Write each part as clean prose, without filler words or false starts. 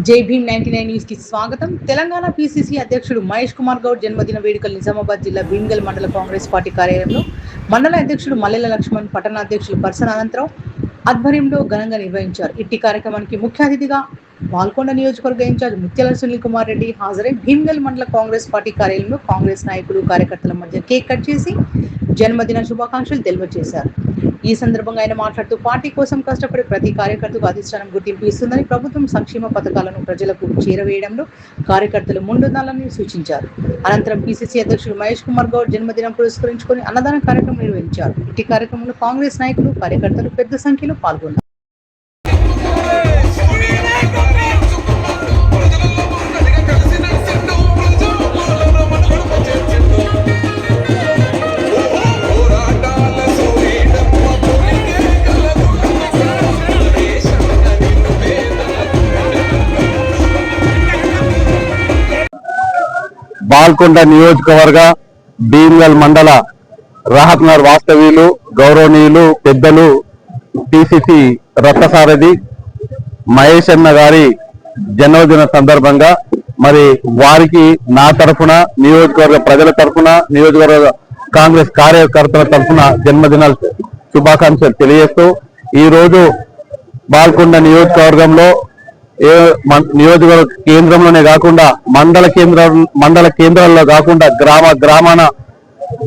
జై భీమ్ 99 న్యూస్ కి స్వాగతం. తెలంగాణ పిసిసి అధ్యక్షుడు మహేష్ కుమార్ గౌడ్ జన్మదిన వేడుకలు నిజామాబాద్ జిల్లా భీమ్గల్ మండల కాంగ్రెస్ పార్టీ కార్యాలయంలో మండల అధ్యక్షుడు మల్లెల లక్ష్మణ్, పట్టణ అధ్యక్షులు పర్సన అనంతరావు ఆధ్వర్యంలో ఘనంగా నిర్వహించారు. ఇట్టి కార్యక్రమానికి ముఖ్య అతిథిగా బాల్కొండ నియోజకవర్గ ఇన్ఛార్జ్ ముత్యాల సునీల్ కుమార్ రెడ్డి హాజరై భీమ్గల్ మండల కాంగ్రెస్ పార్టీ కార్యాలయంలో కాంగ్రెస్ నాయకులు కార్యకర్తల మధ్య కేక్ కట్ చేసి జన్మదిన శుభాకాంక్షలు తెలియజేశారు. ఈ సందర్భంగా ఆయన మాట్లాడుతూ పార్టీ కోసం కష్టపడే ప్రతి కార్యకర్తకు అధిష్టానం గుర్తింపు ఇస్తుందని, ప్రభుత్వం సంక్షేమ పథకాలను ప్రజలకు చేరవేయడంలో కార్యకర్తలు ముందుండాలని సూచించారు. అనంతరం పిసిసి అధ్యక్షుడు మహేష్ కుమార్ గౌడ్ జన్మదినం పురస్కరించుకొని అన్నదాన కార్యక్రమం నిర్వహించారు. ఇట్టి కార్యక్రమంలో కాంగ్రెస్ నాయకులు కార్యకర్తలు పెద్ద సంఖ్యలో పాల్గొన్నారు. బాల్కొండ నియోజకవర్గ భీమ్గల్ మండల రాహత్నగర్ వాస్తవ్యులు, గౌరవనీయులు, పెద్దలు పిసిసి రథసారథి మహేష్ అన్న గారి జన్మదిన సందర్భంగా మరి వారికి నా తరఫున, నియోజకవర్గ ప్రజల తరఫున, నియోజకవర్గ కాంగ్రెస్ కార్యకర్తల తరఫున జన్మదిన శుభాకాంక్షలు తెలియజేస్తూ ఈ రోజు బాల్కొండ నియోజకవర్గంలో నియోజకవర్గ కేంద్రంలోనే కాకుండా మండల కేంద్రాల్లో కాకుండా గ్రామాన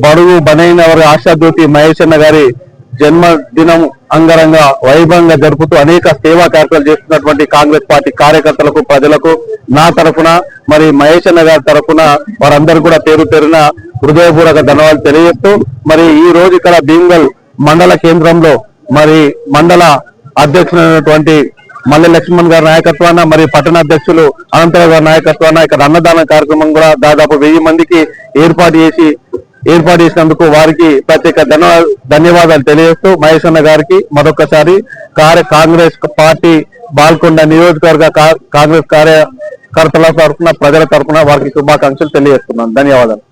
బడుగు బలైన వారి ఆశాజ్యోతి మహేష్ అన్న గారి జన్మదినం అంగరంగ వైభవంగా జరుపుతూ అనేక సేవా కార్యక్రమాలు చేస్తున్నటువంటి కాంగ్రెస్ పార్టీ కార్యకర్తలకు, ప్రజలకు నా తరఫున, మరి మహేష్ అన్న గారి తరఫున వారందరూ కూడా పేరు పేరున హృదయపూర్వక ధన్యవాదాలు తెలియజేస్తూ మరి ఈ రోజు ఇక్కడ భీమ్గల్ మండల కేంద్రంలో మరి మండల అధ్యక్షులైనటువంటి మల్లెల లక్ష్మణ్ గారి నాయకత్వాన, మరి పట్టణ అధ్యక్షులు అనంతరావు గారి నాయకత్వాన ఇక్కడ అన్నదాన కార్యక్రమం కూడా దాదాపు 1000 మందికి ఏర్పాటు చేసినందుకు వారికి ప్రత్యేక ధన్యవాదాలు తెలియజేస్తూ మహేష్ అన్న గారికి మరొకసారి కాంగ్రెస్ పార్టీ బాల్కొండ నియోజకవర్గ కాంగ్రెస్ కార్యకర్తల తరఫున, ప్రజల తరఫున వారికి శుభాకాంక్షలు తెలియజేస్తున్నాను. ధన్యవాదాలు.